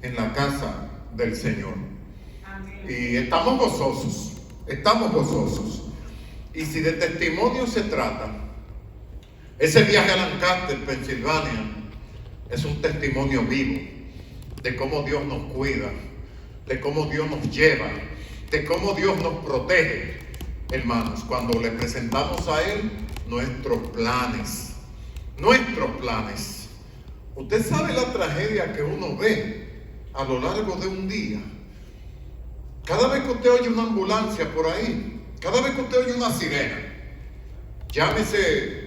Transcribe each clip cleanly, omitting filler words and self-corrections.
en la casa del Señor. Amén. Y estamos gozosos, estamos gozosos. Y si de testimonio se trata, ese viaje a Lancaster, Pensilvania, es un testimonio vivo de cómo Dios nos cuida, de cómo Dios nos lleva, de cómo Dios nos protege, hermanos, cuando le presentamos a Él nuestros planes. Usted sabe la tragedia que uno ve a lo largo de un día. Cada vez que usted oye una ambulancia por ahí, cada vez que usted oye una sirena, llámese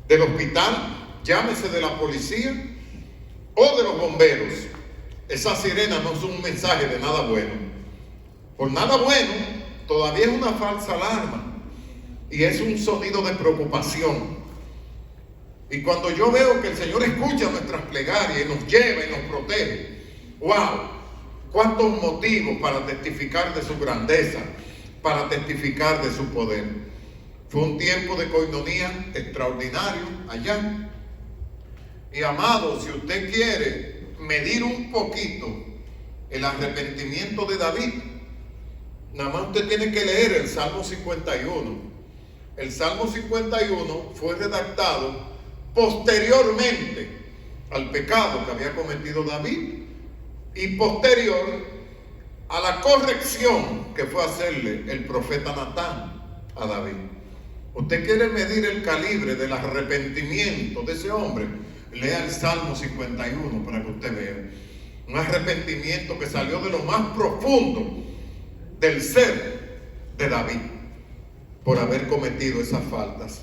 del hospital, llámese de la policía o de los bomberos, esas sirenas no son un mensaje de nada bueno. Por nada bueno, todavía es una falsa alarma y es un sonido de preocupación. Y cuando yo veo que el Señor escucha nuestras plegarias y nos lleva y nos protege, ¡wow! ¿Cuántos motivos para testificar de su grandeza, para testificar de su poder? Fue un tiempo de coinonía extraordinario allá. Y amado, si usted quiere medir un poquito el arrepentimiento de David, nada más usted tiene que leer el Salmo 51. El Salmo 51 fue redactado posteriormente al pecado que había cometido David y posterior a la corrección que fue hacerle el profeta Natán a David. Usted quiere medir el calibre del arrepentimiento de ese hombre, lea el Salmo 51 para que usted vea un arrepentimiento que salió de lo más profundo del ser de David por haber cometido esas faltas.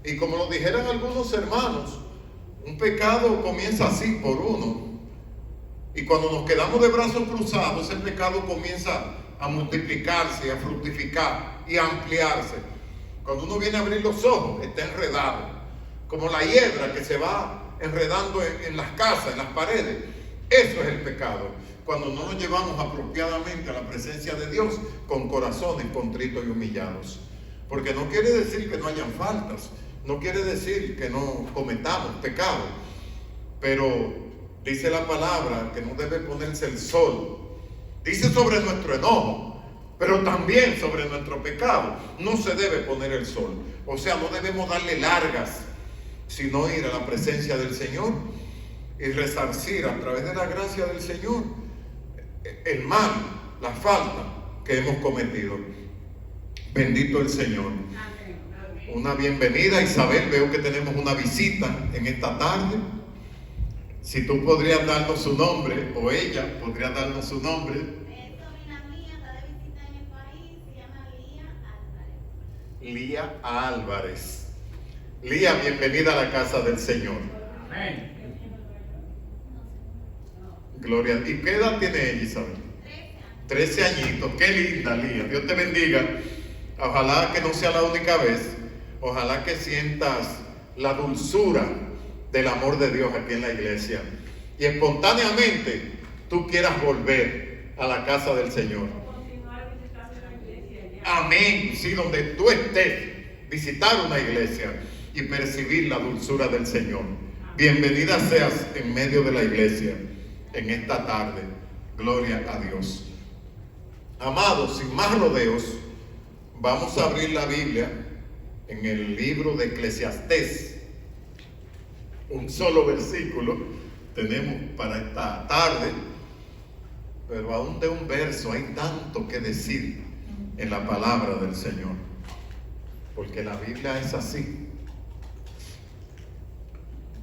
Y como lo dijeran algunos hermanos, un pecado comienza así por uno, y cuando nos quedamos de brazos cruzados, ese pecado comienza a multiplicarse, a fructificar y a ampliarse. Cuando uno viene a abrir los ojos, está enredado, como la hiedra que se va enredando en las casas, en las paredes. Eso es el pecado, cuando no nos llevamos apropiadamente a la presencia de Dios con corazones contritos y humillados. Porque no quiere decir que no hayan faltas, no quiere decir que no cometamos pecado, pero dice la palabra que no debe ponerse el sol. Dice sobre nuestro enojo, pero también sobre nuestro pecado no se debe poner el sol. O sea, no debemos darle largas, sino ir a la presencia del Señor y resarcir a través de la gracia del Señor el mal, la falta que hemos cometido. Bendito el Señor. Una bienvenida, Isabel. Veo que tenemos una visita en esta tarde. Si tú podrías darnos su nombre, o ella podría darnos su nombre. Es sobrina mía, está de visita en el país, se llama Lía Álvarez. Lía Álvarez. Lía, bienvenida a la casa del Señor. Amén. Gloria. ¿Y qué edad tiene ella, Isabel? 13 añitos. Qué linda, Lía. Dios te bendiga. Ojalá que no sea la única vez. Ojalá que sientas la dulzura del amor de Dios aquí en la iglesia y espontáneamente tú quieras volver a la casa del Señor. Amén. Sí, donde tú estés, visitar una iglesia y percibir la dulzura del Señor. Bienvenida seas en medio de la iglesia en esta tarde. Gloria a Dios. Amados, sin más rodeos, vamos a abrir la Biblia en el libro de Eclesiastés. Un solo versículo tenemos para esta tarde, pero aún de un verso hay tanto que decir en la palabra del Señor, porque la Biblia es así.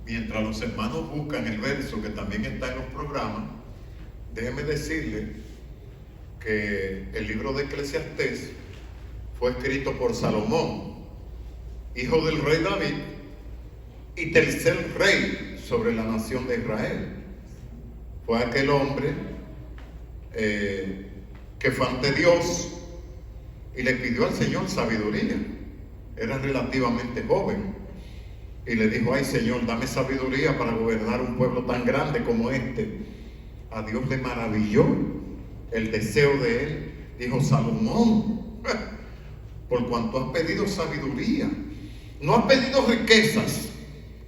Mientras los hermanos buscan el verso que también está en los programas, déjeme decirle que el libro de Eclesiastés fue escrito por Salomón, hijo del rey David y tercer rey sobre la nación de Israel. Fue aquel hombre que fue ante Dios y le pidió al Señor sabiduría. Era relativamente joven y le dijo: ay Señor, dame sabiduría para gobernar un pueblo tan grande como este. A Dios le maravilló el deseo de él. Dijo: Salomón, por cuanto has pedido sabiduría, no has pedido riquezas,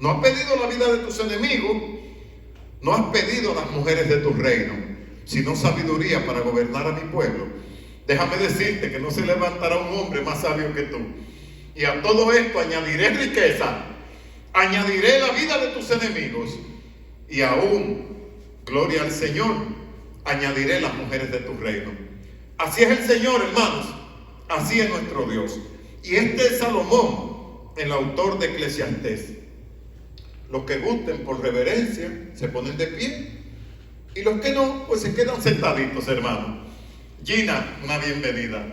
no has pedido la vida de tus enemigos, no has pedido las mujeres de tu reino, sino sabiduría para gobernar a mi pueblo. Déjame decirte que no se levantará un hombre más sabio que tú. Y a todo esto añadiré riqueza, añadiré la vida de tus enemigos, y aún, gloria al Señor, añadiré las mujeres de tu reino. Así es el Señor, hermanos, así es nuestro Dios. Y este es Salomón, el autor de Eclesiastés. Los que gusten por reverencia se ponen de pie, y los que no, pues se quedan sentaditos, hermanos. Gina, una bienvenida.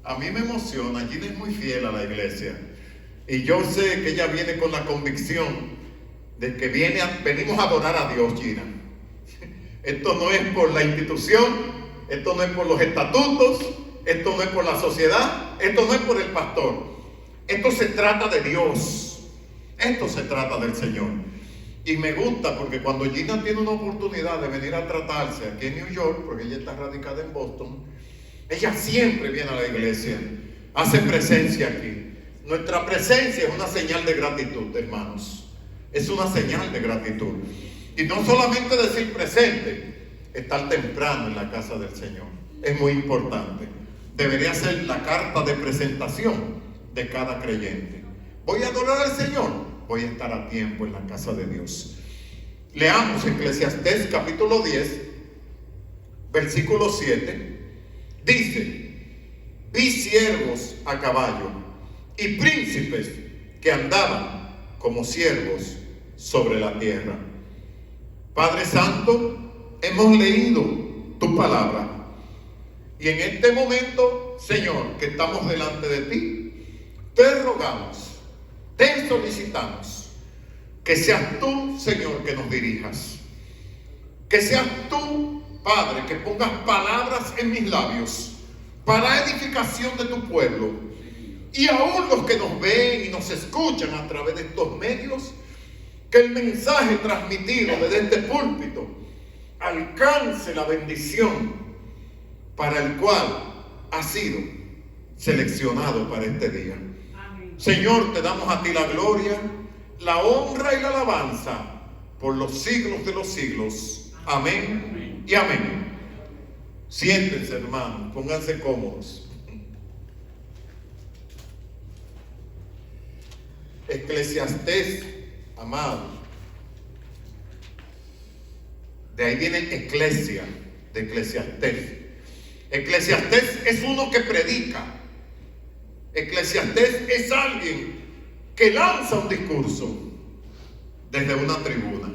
A mí me emociona, Gina es muy fiel a la iglesia, y yo sé que ella viene con la convicción de que venimos a adorar a Dios, Gina. Esto no es por la institución, esto no es por los estatutos, esto no es por la sociedad, esto no es por el pastor. Esto se trata de Dios, esto se trata del Señor. Y me gusta porque cuando Gina tiene una oportunidad de venir a tratarse aquí en New York, porque ella está radicada en Boston, ella siempre viene a la iglesia, hace presencia aquí. Nuestra presencia es una señal de gratitud, hermanos. Es una señal de gratitud. Y no solamente decir presente, estar temprano en la casa del Señor. Es muy importante. Debería ser la carta de presentación de cada creyente. Voy a adorar al Señor, voy a estar a tiempo en la casa de Dios. Leamos Eclesiastés capítulo 10, versículo 7. Dice: vi siervos a caballo y príncipes que andaban como siervos sobre la tierra. Padre Santo, hemos leído tu palabra, y en este momento, Señor, que estamos delante de ti, te rogamos, te solicitamos que seas tú, Señor, que nos dirijas, que seas tú, Padre, que pongas palabras en mis labios para edificación de tu pueblo, y aún los que nos ven y nos escuchan a través de estos medios, que el mensaje transmitido desde este púlpito alcance la bendición para el cual ha sido seleccionado para este día. Amén. Señor, te damos a ti la gloria, la honra y la alabanza por los siglos de los siglos. Amén y amén. Siéntense, hermanos, pónganse cómodos. Eclesiastés, amados, de ahí viene eclesia, de Eclesiastés. Eclesiastés es uno que predica. Eclesiastés es alguien que lanza un discurso desde una tribuna.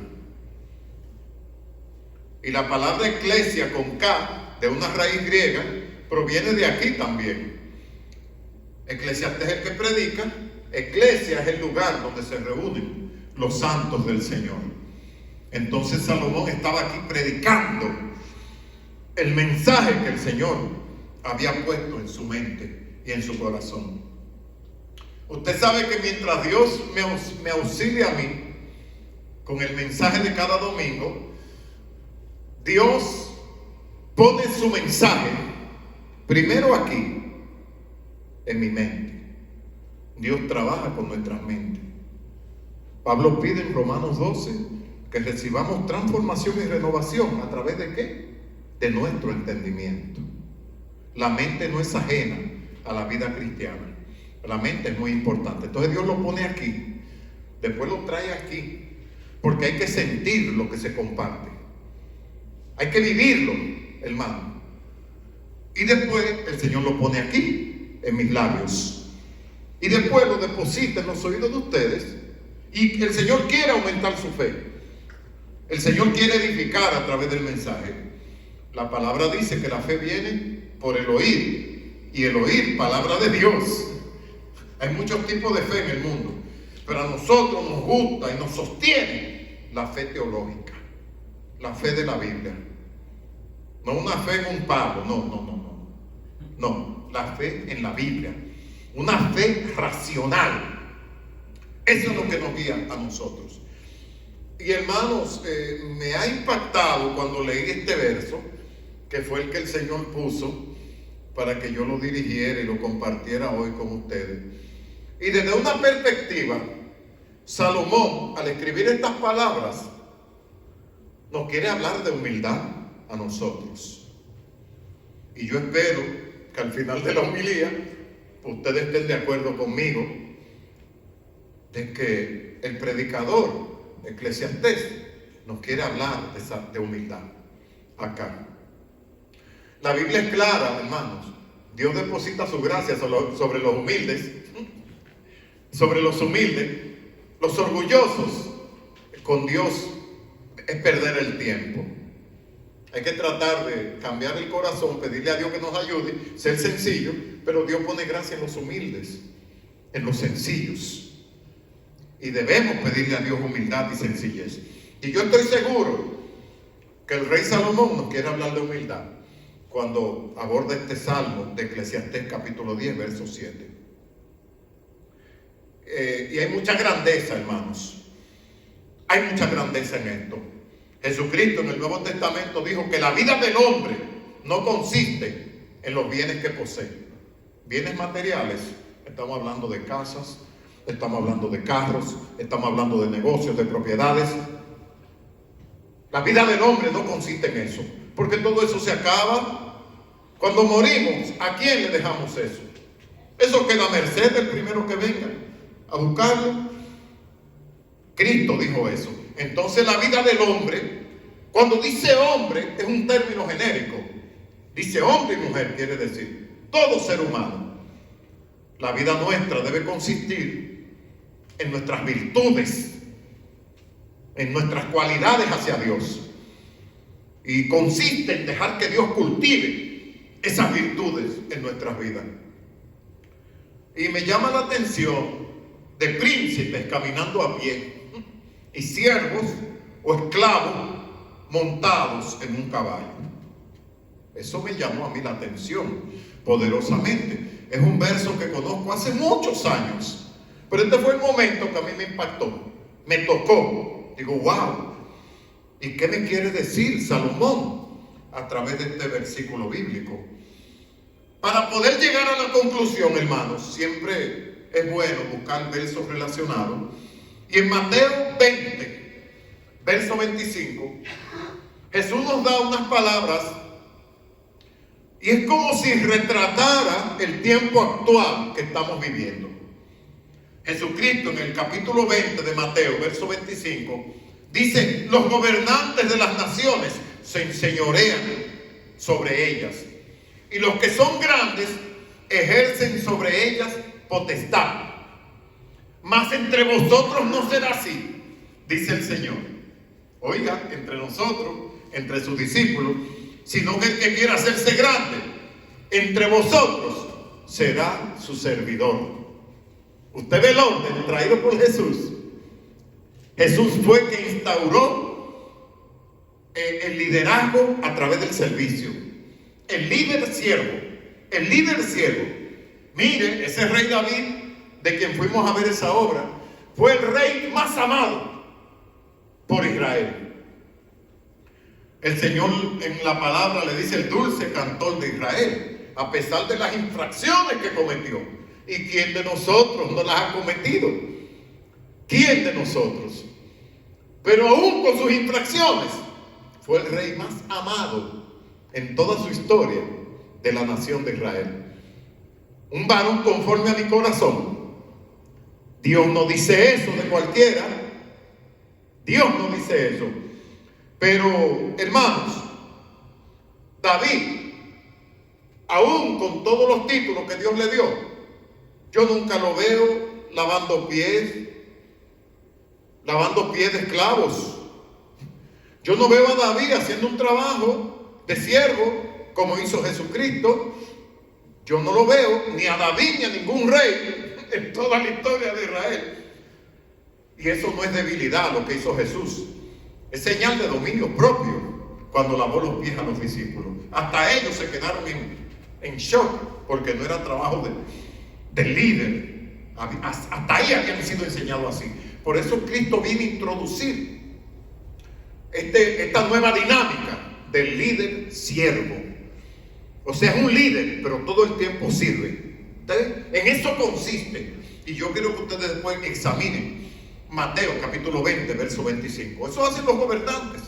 Y la palabra eclesia con K, de una raíz griega, proviene de aquí también. Eclesiastés es el que predica. Eclesia es el lugar donde se reúnen los santos del Señor. Entonces Salomón estaba aquí predicando el mensaje que el Señor había puesto en su mente y en su corazón. Usted sabe que mientras Dios me auxilia a mí con el mensaje de cada domingo, Dios pone su mensaje primero aquí, en mi mente. Dios trabaja con nuestras mentes. Pablo pide en Romanos 12 que recibamos transformación y renovación. ¿A través de qué? De nuestro entendimiento. La mente no es ajena a la vida cristiana. La mente es muy importante. Entonces Dios lo pone aquí, después lo trae aquí, porque hay que sentir lo que se comparte. Hay que vivirlo, hermano. Y después el Señor lo pone aquí, en mis labios. Y después lo deposita en los oídos de ustedes. Y el Señor quiere aumentar su fe. El Señor quiere edificar a través del mensaje. La palabra dice que la fe viene por el oír. Y el oír, palabra de Dios. Hay muchos tipos de fe en el mundo. Pero a nosotros nos gusta y nos sostiene la fe teológica. La fe de la Biblia. No una fe en un palo. No, la fe en la Biblia. Una fe racional. Eso es lo que nos guía a nosotros. Y hermanos, me ha impactado cuando leí este verso, que fue el que el Señor puso para que yo lo dirigiera y lo compartiera hoy con ustedes. Y desde una perspectiva, Salomón, al escribir estas palabras, nos quiere hablar de humildad. a nosotros. Y yo espero que al final de la homilía ustedes estén de acuerdo conmigo de que el predicador Eclesiastés nos quiere hablar de humildad acá. La Biblia es clara, hermanos. Dios deposita su gracia sobre los humildes, sobre los humildes. Los orgullosos con Dios es perder el tiempo. Hay que tratar de cambiar el corazón, pedirle a Dios que nos ayude, ser sencillo, pero Dios pone gracia en los humildes, en los sencillos. Y debemos pedirle a Dios humildad y sencillez. Y yo estoy seguro que el rey Salomón nos quiere hablar de humildad cuando aborda este salmo de Eclesiastés capítulo 10, verso 7. Y hay mucha grandeza, hermanos. Hay mucha grandeza en esto. Jesucristo en el Nuevo Testamento dijo que la vida del hombre no consiste en los bienes que posee. Bienes materiales, estamos hablando de casas, estamos hablando de carros, estamos hablando de negocios, de propiedades. La vida del hombre no consiste en eso, porque todo eso se acaba. Cuando morimos, ¿a quién le dejamos eso? Eso queda a merced del primero que venga a buscarlo. Cristo dijo eso. Entonces la vida del hombre, cuando dice hombre, es un término genérico. Dice hombre y mujer, quiere decir todo ser humano. La vida nuestra debe consistir en nuestras virtudes, en nuestras cualidades hacia Dios. Y consiste en dejar que Dios cultive esas virtudes en nuestras vidas. Y me llama la atención de príncipes caminando a pie y siervos o esclavos montados en un caballo. Eso me llamó a mí la atención poderosamente. Es un verso que conozco hace muchos años, pero este fue el momento que a mí me impactó, me tocó. Digo, wow, ¿y qué me quiere decir Salomón a través de este versículo bíblico? Para poder llegar a la conclusión, hermanos, siempre es bueno buscar versos relacionados. Y en Mateo 20, verso 25, Jesús nos da unas palabras y es como si retratara el tiempo actual que estamos viviendo. Jesucristo en el capítulo 20 de Mateo, verso 25, dice: los gobernantes de las naciones se enseñorean sobre ellas, y los que son grandes ejercen sobre ellas potestad. Mas entre vosotros no será así, dice el Señor. Oiga, entre nosotros, entre sus discípulos, sino que el que quiera hacerse grande entre vosotros será su servidor. Usted ve el orden traído por Jesús. Jesús fue quien instauró el liderazgo a través del servicio. El líder siervo. El líder siervo. Mire, ese rey David, de quien fuimos a ver esa obra, fue el rey más amado por Israel. El Señor en la palabra le dice el dulce cantor de Israel, a pesar de las infracciones que cometió. ¿Y quién de nosotros no las ha cometido? ¿Quién de nosotros? Pero aún con sus infracciones, fue el rey más amado en toda su historia de la nación de Israel. Un varón conforme a mi corazón. Dios no dice eso de cualquiera. Dios no dice eso. Pero, hermanos, David, aún con todos los títulos que Dios le dio, yo nunca lo veo lavando pies de esclavos. Yo no veo a David haciendo un trabajo de siervo como hizo Jesucristo. Yo no lo veo ni a David ni a ningún rey en toda la historia de Israel. Y eso no es debilidad lo que hizo Jesús. Es señal de dominio propio cuando lavó los pies a los discípulos. Hasta ellos se quedaron en shock porque no era trabajo del líder. Hasta ahí habían sido enseñados así. Por eso Cristo viene a introducir esta nueva dinámica del líder siervo. O sea, es un líder, pero todo el tiempo sirve. En eso consiste. Y yo quiero que ustedes después examinen Mateo capítulo 20, verso 25. Eso hacen los gobernantes.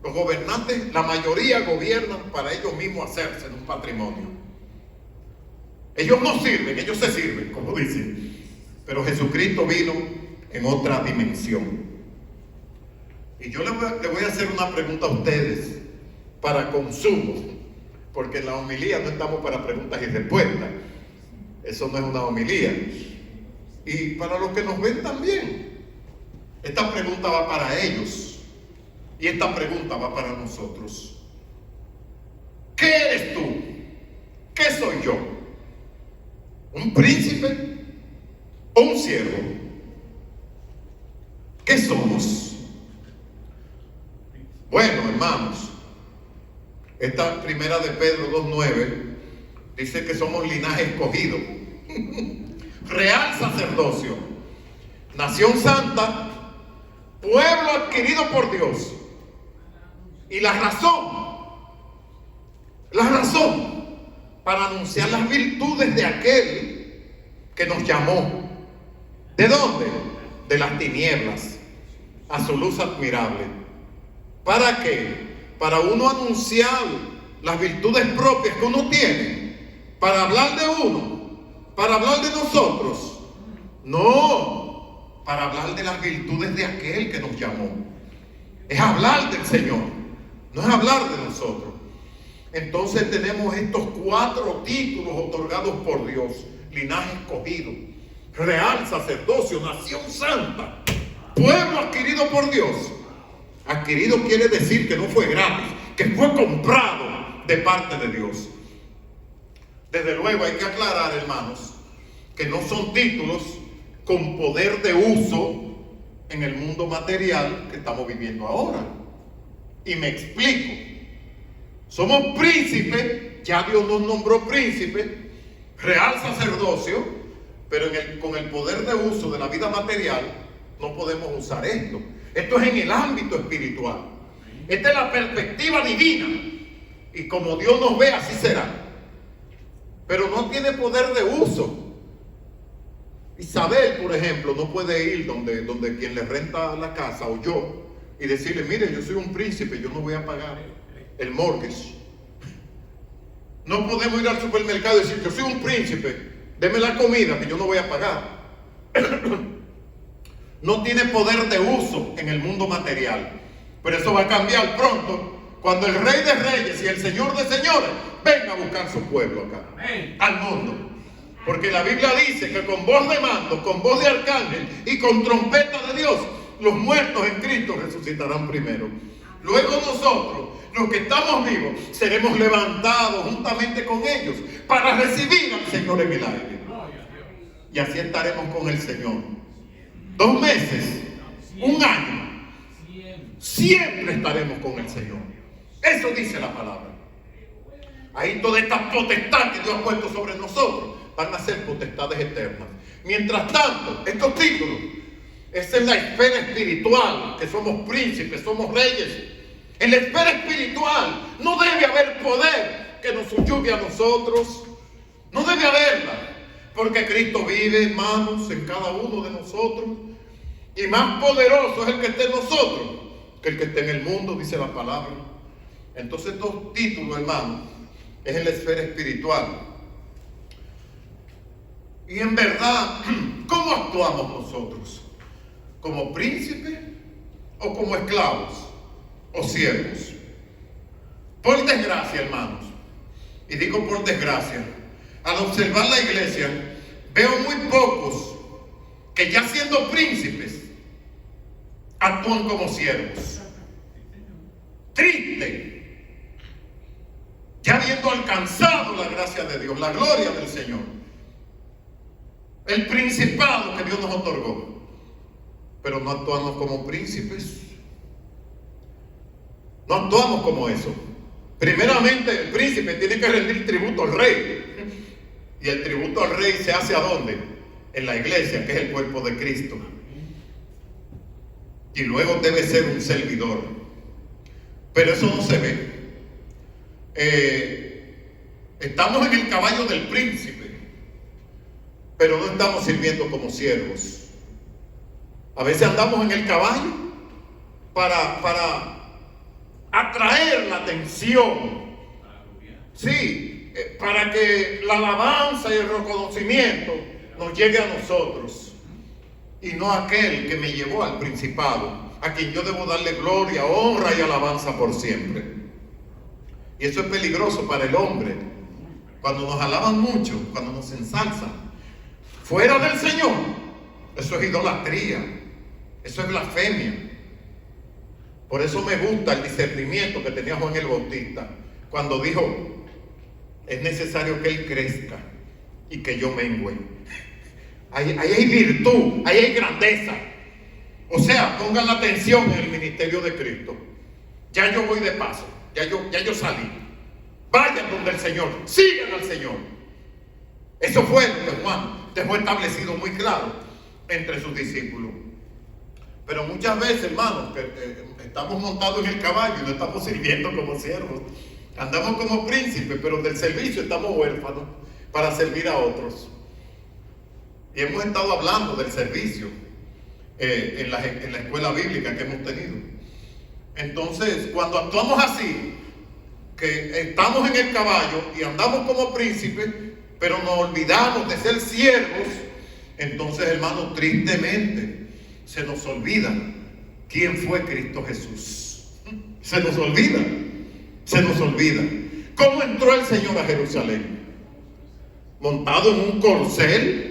Los gobernantes, la mayoría gobiernan para ellos mismos hacerse un patrimonio. Ellos no sirven, ellos se sirven, como dicen. Pero Jesucristo vino en otra dimensión. Y yo le voy a hacer una pregunta a ustedes para consumo, porque en la homilía no estamos para preguntas y respuestas. Eso no es una homilía. Y para los que nos ven también, esta pregunta va para ellos. Y esta pregunta va para nosotros. ¿Qué eres tú? ¿Qué soy yo? ¿Un príncipe o un siervo? ¿Qué somos? Bueno, hermanos, esta primera de Pedro 2:9 dice que somos linaje escogido, real sacerdocio, nación santa, pueblo adquirido por Dios. Y la razón para anunciar las virtudes de aquel que nos llamó. ¿De dónde? De las tinieblas a su luz admirable. ¿Para qué? Para uno anunciar las virtudes propias que uno tiene, para hablar de uno, para hablar de nosotros. No, para hablar de las virtudes de aquel que nos llamó. Es hablar del Señor. No es hablar de nosotros. Entonces tenemos estos 4 títulos otorgados por Dios: linaje escogido, real sacerdocio, nación santa, pueblo adquirido por Dios. Adquirido quiere decir que no fue gratis, que fue comprado de parte de Dios. Desde luego hay que aclarar, hermanos, que no son títulos con poder de uso en el mundo material que estamos viviendo ahora. Y me explico. Somos príncipes, ya Dios nos nombró príncipes, real sacerdocio, pero con el poder de uso de la vida material no podemos usar esto. Esto es en el ámbito espiritual. Esta es la perspectiva divina. Y como Dios nos ve, así será. Pero no tiene poder de uso. Isabel, por ejemplo, no puede ir donde quien le renta la casa o yo y decirle: mire, yo soy un príncipe, yo no voy a pagar el mortgage. No podemos ir al supermercado y decir: yo soy un príncipe, deme la comida que yo no voy a pagar. No tiene poder de uso en el mundo material. Pero eso va a cambiar pronto, cuando el Rey de Reyes y el Señor de Señores venga a buscar su pueblo acá, al mundo. Porque la Biblia dice que con voz de mando, con voz de arcángel y con trompeta de Dios, los muertos en Cristo resucitarán primero. Luego nosotros, los que estamos vivos, seremos levantados juntamente con ellos para recibir al Señor en el aire. Y así estaremos con el Señor. 2 meses, 1 año, siempre estaremos con el Señor. Eso dice la palabra. Ahí toda esta potestad que Dios ha puesto sobre nosotros van a ser potestades eternas. Mientras tanto, estos títulos es en la esfera espiritual, que somos príncipes, somos reyes. En la esfera espiritual no debe haber poder que nos subyugue a nosotros. No debe haberla, porque Cristo vive, hermanos, en cada uno de nosotros. Y más poderoso es el que esté en nosotros que el que esté en el mundo, dice la palabra. Entonces estos títulos, hermanos, es en la esfera espiritual. Y en verdad, ¿cómo actuamos nosotros? ¿Como príncipes o como esclavos o siervos? Por desgracia, hermanos, y digo por desgracia, al observar la iglesia, veo muy pocos que ya siendo príncipes actúan como siervos. Triste, ya habiendo alcanzado la gracia de Dios, la gloria del Señor, el principado que Dios nos otorgó, pero no actuamos como príncipes. No actuamos como eso. Primeramente, el príncipe tiene que rendir tributo al rey. Y el tributo al rey se hace ¿a dónde? En la iglesia, que es el cuerpo de Cristo. Y luego debe ser un servidor. Pero eso no se ve. Estamos en el caballo del príncipe, pero no estamos sirviendo como siervos. A veces andamos en el caballo para atraer la atención. Sí, para que la alabanza y el reconocimiento nos llegue a nosotros y no a aquel que me llevó al principado, a quien yo debo darle gloria, honra y alabanza por siempre. Y eso es peligroso para el hombre. Cuando nos alaban mucho, cuando nos ensalzan fuera del Señor, eso es idolatría, eso es blasfemia. Por eso me gusta el discernimiento que tenía Juan el Bautista cuando dijo: es necesario que Él crezca y que yo mengüe. Ahí hay virtud, ahí hay grandeza. O sea, pongan la atención en el ministerio de Cristo. Ya yo voy de paso, ya yo salí. Vayan donde el Señor, sigan al Señor. Eso fue lo que Juan dejó establecido muy claro entre sus discípulos. Pero muchas veces, hermanos, estamos montados en el caballo y no estamos sirviendo como siervos. Andamos como príncipes, pero del servicio estamos huérfanos para servir a otros. Y hemos estado hablando del servicio en la escuela bíblica que hemos tenido. Entonces, cuando actuamos así, que estamos en el caballo y andamos como príncipes, pero nos olvidamos de ser siervos, entonces, hermanos, tristemente se nos olvida quién fue Cristo Jesús. Se nos olvida. Se nos olvida. ¿Cómo entró el Señor a Jerusalén? ¿Montado en un corcel?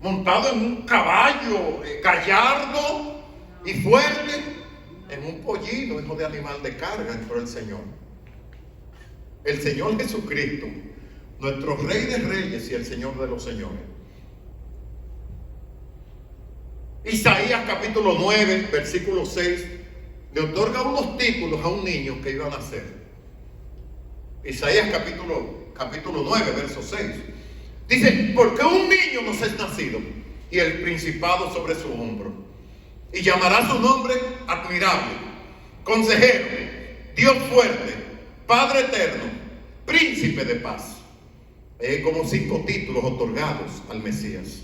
¿Montado en un caballo gallardo y fuerte? En un pollino, hijo de animal de carga, entró el Señor. El Señor Jesucristo, nuestro Rey de Reyes y el Señor de los Señores. Isaías capítulo 9, versículo 6, le otorga unos títulos a un niño que iba a nacer. Isaías capítulo 9, verso 6. Dice: porque un niño nos es nacido y el principado sobre su hombro. Y llamará su nombre admirable, consejero, Dios fuerte, Padre eterno, príncipe de paz. Hay como 5 títulos otorgados al Mesías.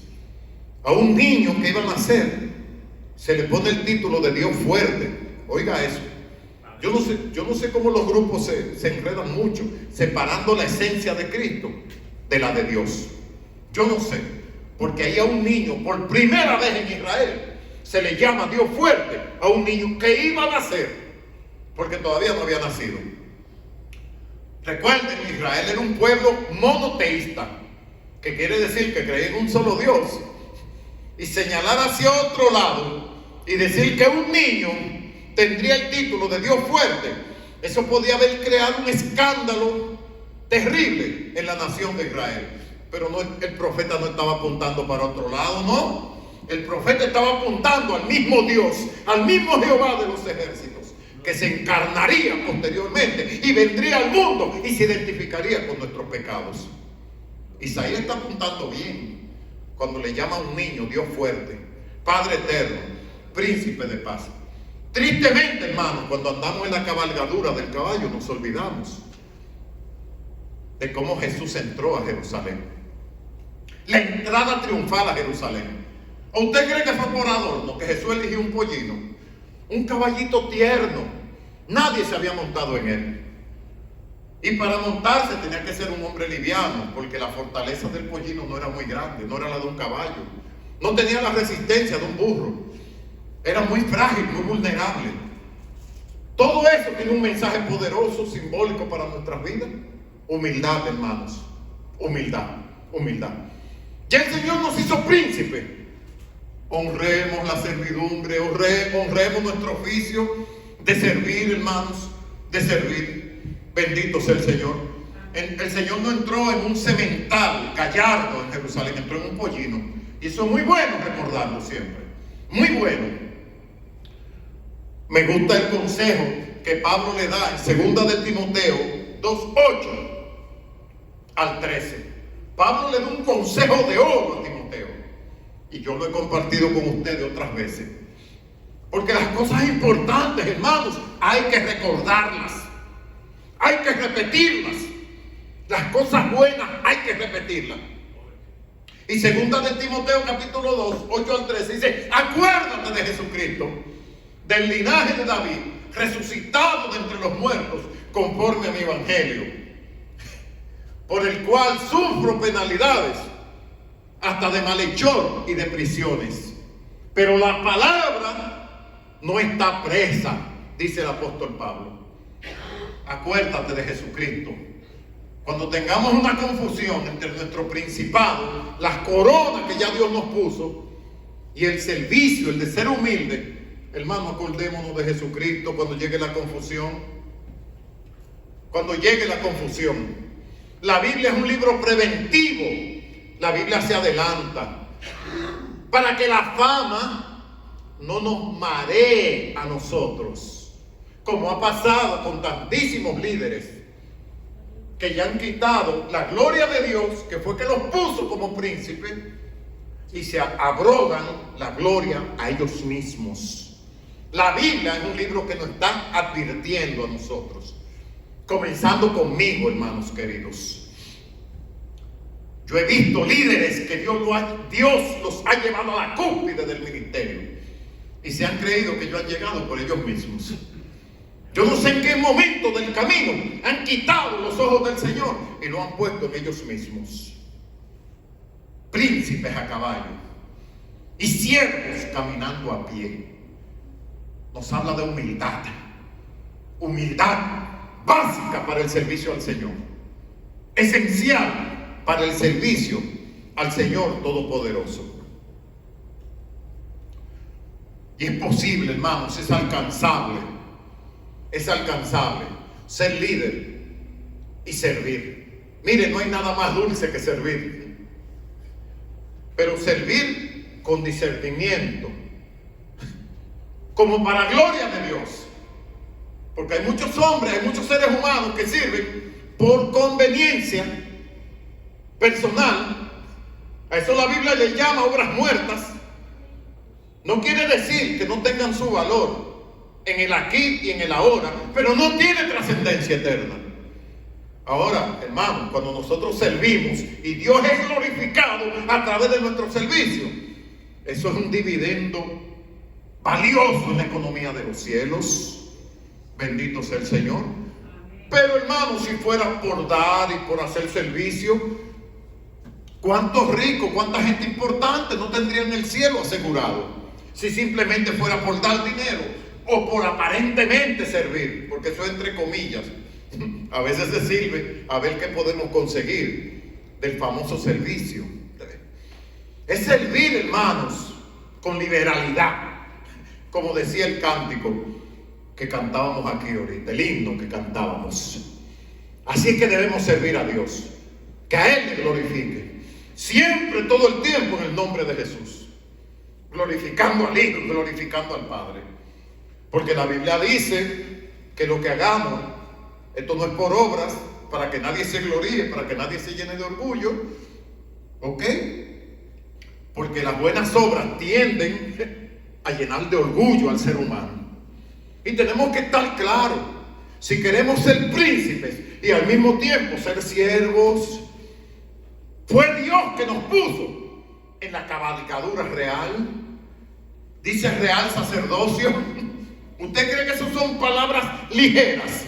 A un niño que iba a nacer se le pone el título de Dios fuerte. Oiga eso. Yo no sé cómo los grupos se enredan mucho separando la esencia de Cristo de la de Dios. Yo no sé, porque ahí a un niño, por primera vez en Israel, se le llama Dios fuerte a un niño que iba a nacer, porque todavía no había nacido. Recuerden, Israel era un pueblo monoteísta, que quiere decir que creía en un solo Dios. Y señalar hacia otro lado y decir que un niño tendría el título de Dios fuerte, eso podía haber creado un escándalo terrible en la nación de Israel. Pero no, el profeta no estaba apuntando para otro lado, no. El profeta estaba apuntando al mismo Dios, al mismo Jehová de los ejércitos, que se encarnaría posteriormente y vendría al mundo y se identificaría con nuestros pecados. Isaías está apuntando bien cuando le llama a un niño Dios fuerte, Padre eterno, príncipe de paz. Tristemente, hermanos, cuando andamos en la cabalgadura del caballo nos olvidamos de cómo Jesús entró a Jerusalén. La entrada triunfal a Jerusalén. ¿O usted cree que fue por adorno? Que Jesús eligió un pollino, un caballito tierno. Nadie se había montado en él. Y para montarse tenía que ser un hombre liviano, porque la fortaleza del pollino no era muy grande, no era la de un caballo. No tenía la resistencia de un burro. Era muy frágil, muy vulnerable. Todo eso tiene un mensaje poderoso, simbólico para nuestras vidas. Humildad, hermanos. Humildad, humildad. Ya el Señor nos hizo príncipe. Honremos la servidumbre, honremos nuestro oficio de servir, hermanos, de servir. Bendito sea el Señor. El Señor no entró en un semental gallardo en Jerusalén, entró en un pollino. Y eso es muy bueno recordarlo siempre. Muy bueno. Me gusta el consejo que Pablo le da en 2 de Timoteo 2:8 al 13. Pablo le da un consejo de oro a Timoteo. Y yo lo he compartido con ustedes otras veces. Porque las cosas importantes, hermanos, hay que recordarlas. Hay que repetirlas. Las cosas buenas hay que repetirlas. Y segunda de Timoteo capítulo 2, 8 al 13 dice: acuérdate de Jesucristo, del linaje de David, resucitado de entre los muertos, conforme a mi evangelio, por el cual sufro penalidades, hasta de malhechor y de prisiones. Pero la palabra no está presa, dice el apóstol Pablo. Acuérdate de Jesucristo. Cuando tengamos una confusión entre nuestro principado, las coronas que ya Dios nos puso, y el servicio, el de ser humilde, hermano, acordémonos de Jesucristo cuando llegue la confusión. Cuando llegue la confusión. La Biblia es un libro preventivo. La Biblia se adelanta para que la fama no nos maree a nosotros, como ha pasado con tantísimos líderes que ya han quitado la gloria de Dios, que fue que los puso como príncipes, y se abrogan la gloria a ellos mismos. La Biblia es un libro que nos está advirtiendo a nosotros, comenzando conmigo, hermanos queridos. Yo he visto líderes que Dios los ha llevado a la cúspide del ministerio y se han creído que ellos han llegado por ellos mismos. Yo no sé en qué momento del camino han quitado los ojos del Señor y lo han puesto en ellos mismos. Príncipes a caballo y siervos caminando a pie. Nos habla de humildad. Humildad básica para el servicio al Señor. Esencial para el servicio al Señor Todopoderoso. Y es posible, hermanos, es alcanzable ser líder y servir. Mire, no hay nada más dulce que servir, pero servir con discernimiento, como para gloria de Dios, porque hay muchos hombres, hay muchos seres humanos que sirven por conveniencia personal. A eso la Biblia le llama obras muertas. No quiere decir que no tengan su valor en el aquí y en el ahora, pero no tiene trascendencia eterna. Ahora, hermanos, cuando nosotros servimos y Dios es glorificado a través de nuestro servicio, eso es un dividendo valioso en la economía de los cielos. Bendito sea el Señor. Pero, hermanos, si fuera por dar y por hacer servicio, ¿cuántos ricos, cuánta gente importante no tendrían el cielo asegurado si simplemente fuera por dar dinero o por aparentemente servir? Porque eso es entre comillas. A veces se sirve a ver qué podemos conseguir del famoso servicio. Es servir, hermanos, con liberalidad, como decía el cántico que cantábamos aquí ahorita, el himno que cantábamos. Así es que debemos servir a Dios, que a Él le glorifique, siempre, todo el tiempo, en el nombre de Jesús, glorificando al Hijo, glorificando al Padre, porque la Biblia dice que lo que hagamos, esto no es por obras, para que nadie se gloríe, para que nadie se llene de orgullo, ¿ok? Porque las buenas obras tienden a llenar de orgullo al ser humano. Y tenemos que estar claros, si queremos ser príncipes y al mismo tiempo ser siervos, fue Dios que nos puso en la cabalgadura real. Dice real sacerdocio. ¿Usted cree que eso son palabras ligeras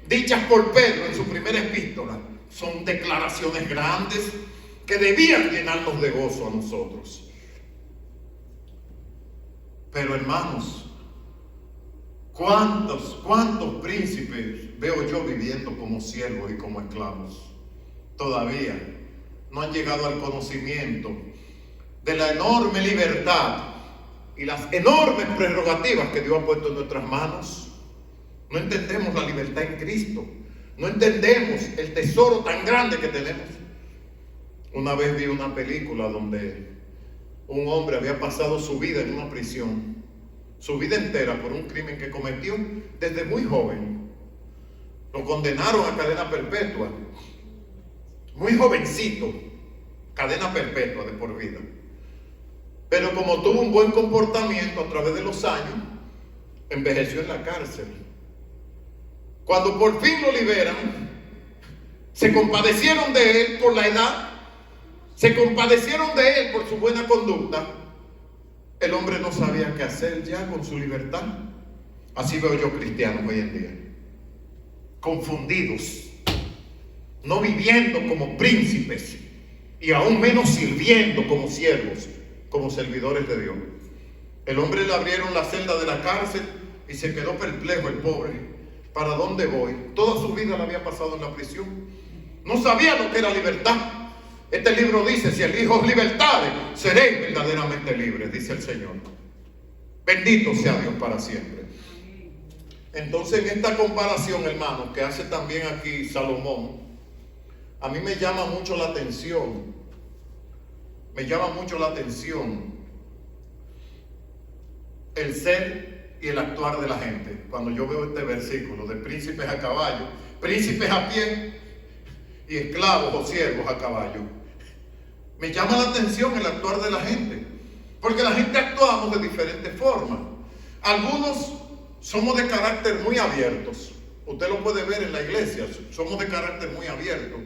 dichas por Pedro en su primera epístola? Son declaraciones grandes que debían llenarnos de gozo a nosotros. Pero, hermanos, ¿cuántos príncipes veo yo viviendo como siervos y como esclavos? Todavía no han llegado al conocimiento de la enorme libertad y las enormes prerrogativas que Dios ha puesto en nuestras manos. No entendemos la libertad en Cristo. No entendemos el tesoro tan grande que tenemos. Una vez vi una película donde un hombre había pasado su vida en una prisión, su vida entera, por un crimen que cometió desde muy joven. Lo condenaron a cadena perpetua, muy jovencito, cadena perpetua de por vida. Pero como tuvo un buen comportamiento a través de los años, envejeció en la cárcel. Cuando por fin lo liberan, se compadecieron de él por la edad, se compadecieron de él por su buena conducta. El hombre no sabía qué hacer ya con su libertad. Así veo yo cristianos hoy en día, confundidos, no viviendo como príncipes y aún menos sirviendo como siervos, como servidores de Dios. El hombre le abrieron la celda de la cárcel y se quedó perplejo el pobre. ¿Para dónde voy? Toda su vida la había pasado en la prisión. No sabía lo que era libertad. Este libro dice: si el Hijo os libertare, seréis verdaderamente libres, dice el Señor. Bendito sea Dios para siempre. Entonces, en esta comparación, hermanos, que hace también aquí Salomón, a mí me llama mucho la atención. Me llama mucho la atención el ser y el actuar de la gente. Cuando yo veo este versículo de príncipes a caballo, príncipes a pie y esclavos o siervos a caballo, me llama la atención el actuar de la gente, porque la gente actuamos de diferentes formas. Algunos somos de carácter muy abiertos. Usted lo puede ver en la iglesia, somos de carácter muy abierto.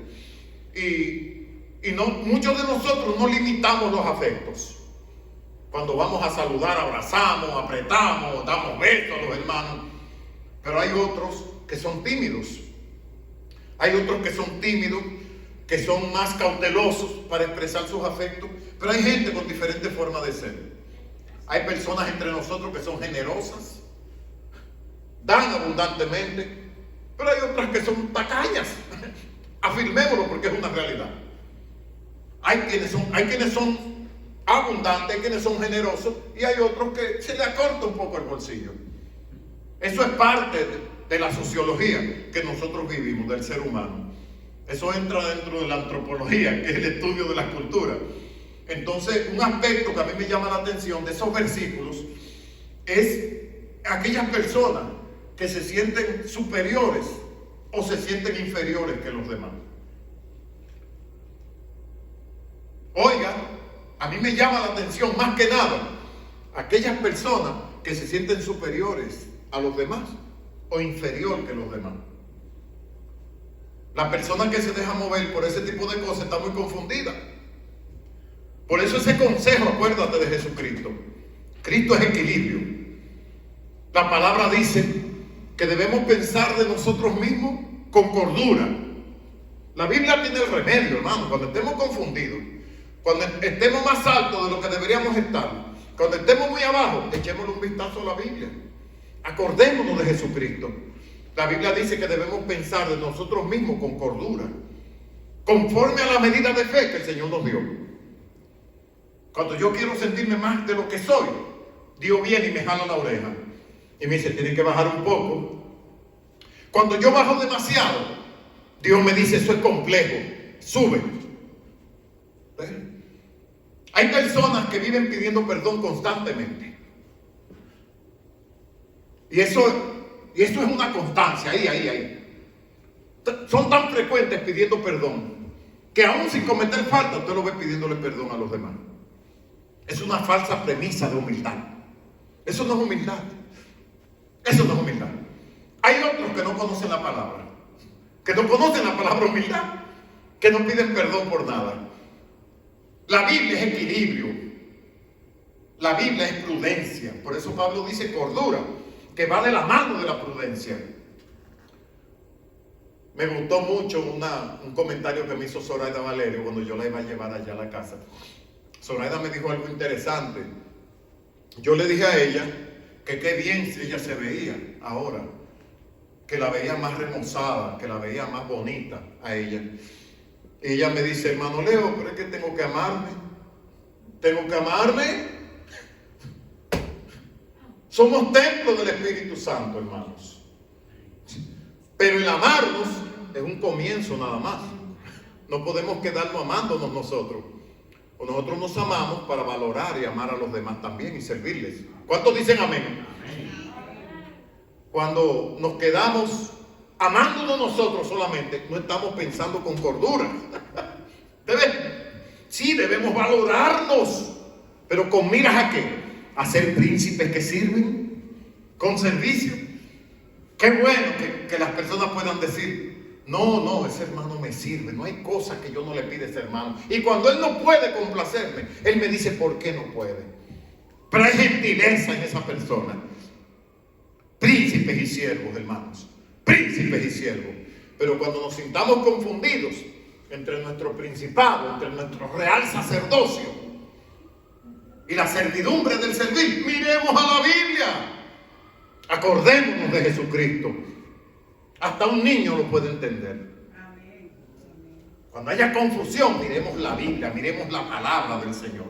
Y no, muchos de nosotros no limitamos los afectos. Cuando vamos a saludar, abrazamos, apretamos, damos besos a los hermanos. Pero hay otros que son tímidos. Hay otros que son tímidos, que son más cautelosos para expresar sus afectos. Pero hay gente con diferentes formas de ser. Hay personas entre nosotros que son generosas, dan abundantemente, pero hay otras que son tacañas. Afirmémoslo porque es una realidad. Hay quienes son abundantes, hay quienes son generosos, y hay otros que se le acorta un poco el bolsillo. Eso es parte de la sociología que nosotros vivimos, del ser humano. Eso entra dentro de la antropología, que es el estudio de la cultura. Entonces, un aspecto que a mí me llama la atención de esos versículos es aquellas personas que se sienten superiores o se sienten inferiores que los demás. Oiga, a mí me llama la atención más que nada aquellas personas que se sienten superiores a los demás o inferior que los demás. La persona que se deja mover por ese tipo de cosas está muy confundida. Por eso ese consejo, acuérdate de Jesucristo. Cristo es equilibrio. La palabra dice que debemos pensar de nosotros mismos con cordura. La Biblia tiene el remedio, hermano. Cuando estemos confundidos, cuando estemos más altos de lo que deberíamos estar, cuando estemos muy abajo, echémosle un vistazo a la Biblia. Acordémonos de Jesucristo. La Biblia dice que debemos pensar de nosotros mismos con cordura, conforme a la medida de fe que el Señor nos dio. Cuando yo quiero sentirme más de lo que soy, Dios viene y me jala la oreja y me dice: tienes que bajar un poco. Cuando yo bajo demasiado, Dios me dice: eso es complejo, sube. ¿Ves? Hay personas que viven pidiendo perdón constantemente. Y eso es una constancia, ahí. Son tan frecuentes pidiendo perdón, que aún sin cometer falta, usted lo ve pidiéndole perdón a los demás. Es una falsa premisa de humildad. Eso no es humildad. Eso no es humildad. Hay otros que no conocen la palabra, que no conocen la palabra humildad, que no piden perdón por nada. La Biblia es equilibrio. La Biblia es prudencia. Por eso Pablo dice cordura, que va de la mano de la prudencia. Me gustó mucho un comentario que me hizo Zoraida Valerio cuando yo la iba a llevar allá a la casa. Zoraida me dijo algo interesante. Yo le dije a ella que qué bien ella se veía ahora, que la veía más remozada, que la veía más bonita a ella. Y ella me dice: hermano Leo, pero es que tengo que amarme. Tengo que amarme. Somos templo del Espíritu Santo, hermanos. Pero el amarnos es un comienzo nada más. No podemos quedarnos amándonos nosotros. O nosotros nos amamos para valorar y amar a los demás también y servirles. ¿Cuántos dicen amén? Cuando nos quedamos amándonos nosotros solamente, no estamos pensando con cordura. Sí, debemos valorarnos, pero con miras a qué: a ser príncipes que sirven con servicio. Qué bueno que las personas puedan decir: No, ese hermano me sirve. No hay cosa que yo no le pida a ese hermano. Y cuando él no puede complacerme, él me dice por qué no puede. Pero hay gentileza en esa persona. Príncipes y siervos, hermanos. Príncipes y siervos. Pero cuando nos sintamos confundidos entre nuestro principado, entre nuestro real sacerdocio y la servidumbre del servir, miremos a la Biblia. Acordémonos de Jesucristo. Hasta un niño lo puede entender. Amén. Cuando haya confusión, miremos la Biblia, miremos la palabra del Señor.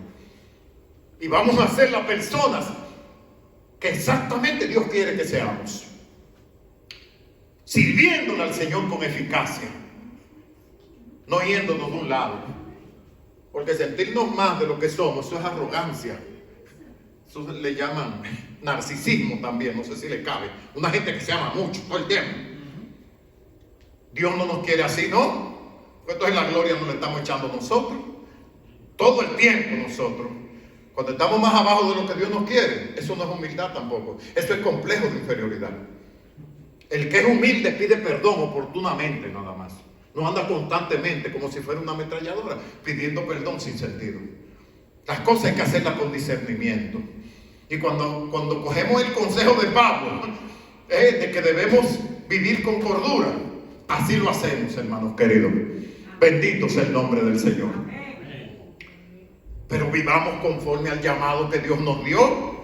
Y vamos a ser las personas que exactamente Dios quiere que seamos. Sirviéndole al Señor con eficacia. No yéndonos de un lado. Porque sentirnos más de lo que somos, eso es arrogancia. Eso le llaman narcisismo también, no sé si le cabe. Una gente que se ama mucho todo el tiempo. Dios no nos quiere así, ¿no? Entonces la gloria nos la estamos echando nosotros. Todo el tiempo nosotros. Cuando estamos más abajo de lo que Dios nos quiere, eso no es humildad tampoco. Eso es complejo de inferioridad. El que es humilde pide perdón oportunamente nada más. No anda constantemente como si fuera una ametralladora pidiendo perdón sin sentido. Las cosas hay que hacerlas con discernimiento. Y cuando cogemos el consejo de Pablo, de que debemos vivir con cordura, así lo hacemos, hermanos queridos. Bendito sea el nombre del Señor. Pero vivamos conforme al llamado que Dios nos dio.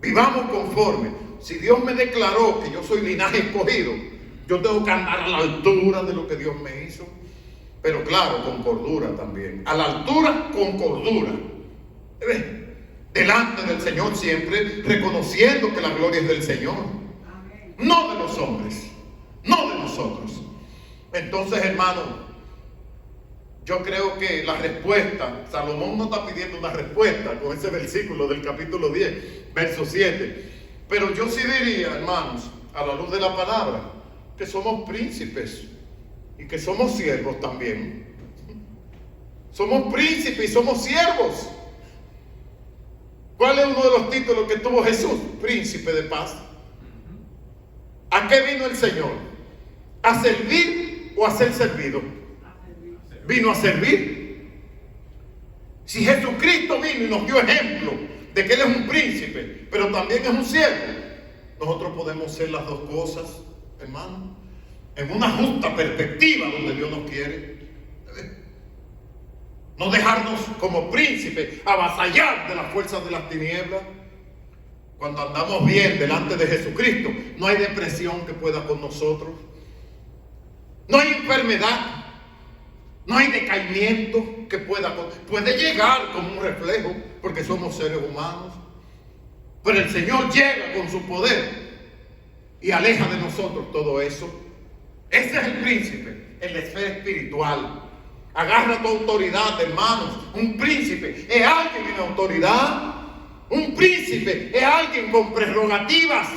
Vivamos conforme. Si Dios me declaró que yo soy linaje escogido, yo tengo que andar a la altura de lo que Dios me hizo. Pero claro, con cordura también. A la altura, con cordura. Delante del Señor siempre, reconociendo que la gloria es del Señor. No de los hombres. No de nosotros. Entonces, hermano, yo creo que la respuesta, Salomón no está pidiendo una respuesta con ese versículo del capítulo 10, verso 7. Pero yo sí diría, hermanos, a la luz de la palabra, que somos príncipes y que somos siervos también. Somos príncipes y somos siervos. ¿Cuál es uno de los títulos que tuvo Jesús? Príncipe de paz. ¿A qué vino el Señor? ¿A servir o a ser servido? Vino a servir. Si Jesucristo vino y nos dio ejemplo de que Él es un príncipe, pero también es un siervo, nosotros podemos ser las dos cosas, hermano, en una justa perspectiva donde Dios nos quiere. No dejarnos como príncipes avasallar de las fuerzas de las tinieblas. Cuando andamos bien delante de Jesucristo, no hay depresión que pueda con nosotros. No hay enfermedad. No hay decaimiento que puede llegar como un reflejo, porque somos seres humanos. Pero el Señor llega con su poder y aleja de nosotros todo eso. Ese es el príncipe en la esfera espiritual. Agarra tu autoridad, hermanos. Un príncipe es alguien en autoridad. Un príncipe es alguien con prerrogativas.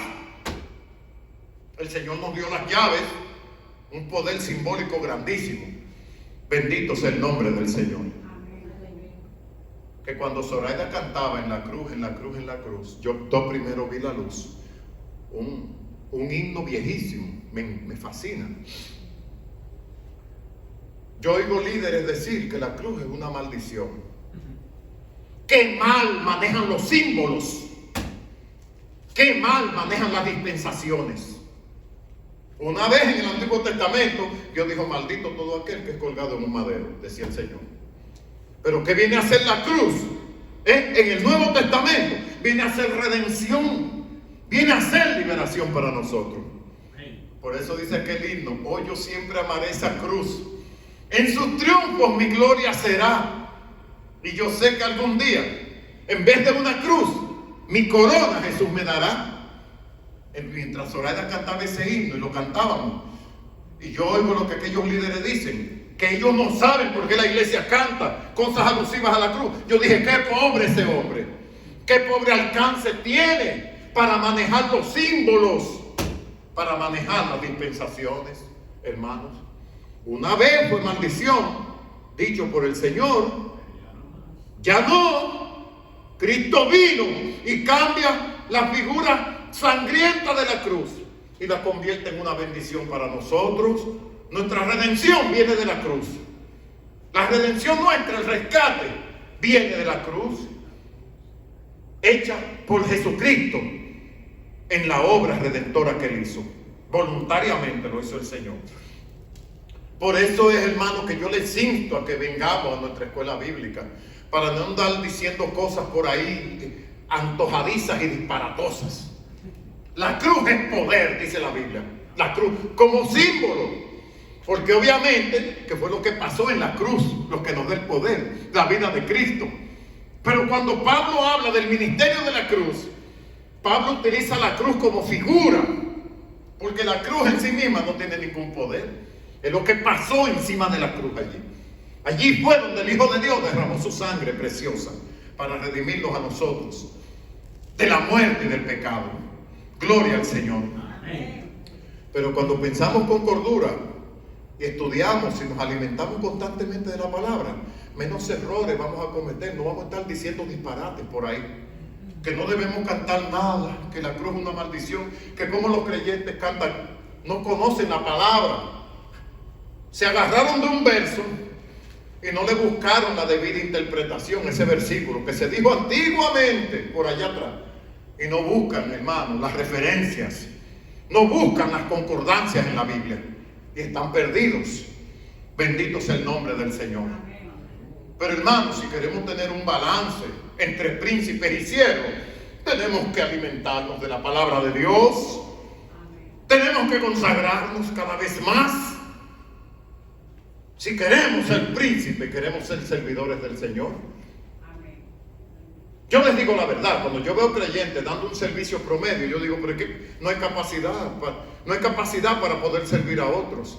El Señor nos dio las llaves, un poder simbólico grandísimo. Bendito sea el nombre del Señor. Que cuando Zoraida cantaba en la cruz, yo primero vi la luz. Un himno viejísimo, me fascina. Yo oigo líderes decir que la cruz es una maldición. Qué mal manejan los símbolos. Qué mal manejan las dispensaciones. Una vez en el Antiguo Testamento, Dios dijo: maldito todo aquel que es colgado en un madero, decía el Señor. Pero ¿qué viene a hacer la cruz? En el Nuevo Testamento viene a ser redención, viene a ser liberación para nosotros. Por eso dice aquel himno: hoy yo siempre amaré esa cruz. En sus triunfos mi gloria será. Y yo sé que algún día, en vez de una cruz, mi corona Jesús me dará. Mientras Zoraida cantaba ese himno y lo cantábamos, y yo oigo lo que aquellos líderes dicen, que ellos no saben por qué la iglesia canta cosas alusivas a la cruz. Yo dije: qué pobre ese hombre, qué pobre alcance tiene para manejar los símbolos, para manejar las dispensaciones, hermanos. Una vez fue maldición, dicho por el Señor. Ya no. Cristo vino y cambia la figura sangrienta de la cruz y la convierte en una bendición para nosotros. Nuestra redención viene de la cruz. La redención nuestra, el rescate, viene de la cruz, hecha por Jesucristo en la obra redentora que Él hizo. Voluntariamente lo hizo el Señor. Por eso es, hermano, que yo les insto a que vengamos a nuestra escuela bíblica, para no andar diciendo cosas por ahí antojadizas y disparatosas. La cruz es poder, dice la Biblia. La cruz como símbolo. Porque obviamente que fue lo que pasó en la cruz, lo que nos da el poder, la vida de Cristo. Pero cuando Pablo habla del ministerio de la cruz, Pablo utiliza la cruz como figura, porque la cruz en sí misma no tiene ningún poder. Es lo que pasó encima de la cruz allí. Allí fue donde el Hijo de Dios derramó su sangre preciosa para redimirnos a nosotros de la muerte y del pecado. Gloria al Señor. Amén. Pero cuando pensamos con cordura y estudiamos y nos alimentamos constantemente de la palabra, menos errores vamos a cometer. No vamos a estar diciendo disparates por ahí, que no debemos cantar nada, que la cruz es una maldición, que como los creyentes cantan, no conocen la palabra, se agarraron de un verso y no le buscaron la debida interpretación, ese versículo que se dijo antiguamente por allá atrás, y no buscan, hermano, las referencias, no buscan las concordancias en la Biblia, y están perdidos. Bendito sea el nombre del Señor. Pero hermanos, si queremos tener un balance entre príncipes y siervos, tenemos que alimentarnos de la palabra de Dios. Tenemos que consagrarnos cada vez más. Si queremos ser príncipes, queremos ser servidores del Señor. Yo les digo la verdad, cuando yo veo creyentes dando un servicio promedio, yo digo, pero es que no hay capacidad para poder servir a otros.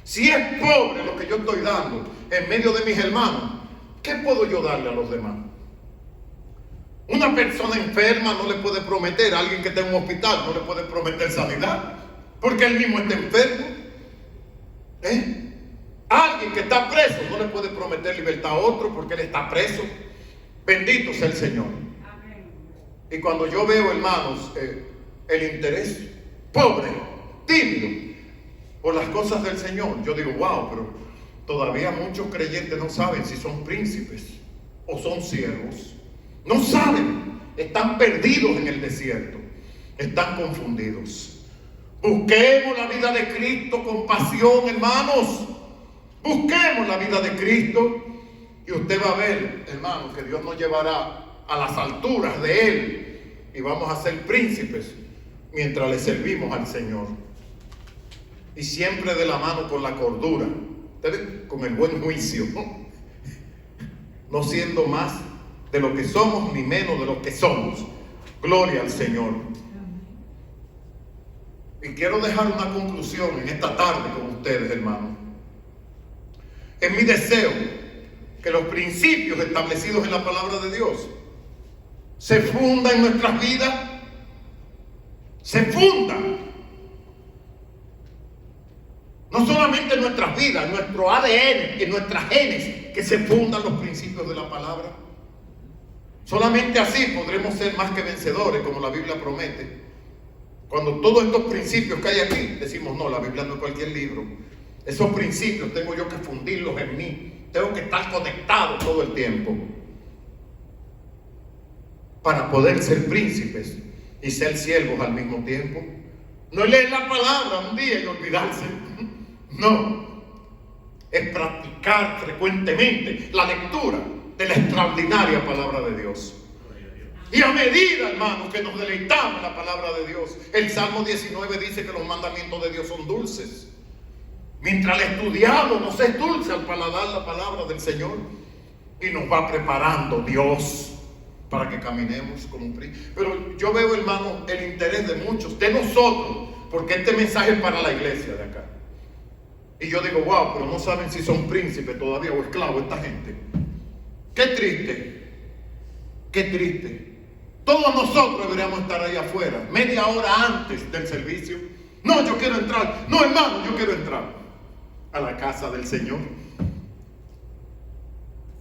Si es pobre lo que yo estoy dando en medio de mis hermanos, ¿qué puedo yo darle a los demás? Una persona enferma no le puede prometer, a alguien que está en un hospital no le puede prometer sanidad, porque él mismo está enfermo. Alguien que está preso no le puede prometer libertad a otro porque él está preso. Bendito sea el Señor. Amén. Y cuando yo veo, hermanos, el interés pobre, tímido por las cosas del Señor, yo digo, wow, pero todavía muchos creyentes no saben si son príncipes o son siervos. No saben, están perdidos en el desierto, están confundidos. Busquemos la vida de Cristo con pasión, hermanos. Busquemos la vida de Cristo y usted va a ver, hermano, que Dios nos llevará a las alturas de Él y vamos a ser príncipes mientras le servimos al Señor. Y siempre de la mano con la cordura, con el buen juicio, no siendo más de lo que somos ni menos de lo que somos. Gloria al Señor. Y quiero dejar una conclusión en esta tarde con ustedes, hermanos. Es mi deseo que los principios establecidos en la palabra de Dios se fundan en nuestras vidas, se fundan. No solamente en nuestras vidas, en nuestro ADN, en nuestras genes, que se fundan los principios de la palabra. Solamente así podremos ser más que vencedores, como la Biblia promete. Cuando todos estos principios que hay aquí, decimos, no, la Biblia no es cualquier libro. Esos principios tengo yo que fundirlos en mí. Tengo que estar conectado todo el tiempo para poder ser príncipes y ser siervos al mismo tiempo. No es leer la palabra un día y olvidarse. No. Es practicar frecuentemente la lectura de la extraordinaria palabra de Dios. Y a medida, hermanos, que nos deleitamos en la palabra de Dios, el Salmo 19 dice que los mandamientos de Dios son dulces. Mientras le estudiamos, nos es dulce al paladar la palabra del Señor y nos va preparando Dios para que caminemos como un príncipe. Pero yo veo, hermano, el interés de muchos, de nosotros, porque este mensaje es para la iglesia de acá. Y yo digo, wow, pero no saben si son príncipes todavía o esclavos esta gente. Qué triste, qué triste. Todos nosotros deberíamos estar ahí afuera, media hora antes del servicio. No, yo quiero entrar. No, hermano, yo quiero entrar a la casa del Señor.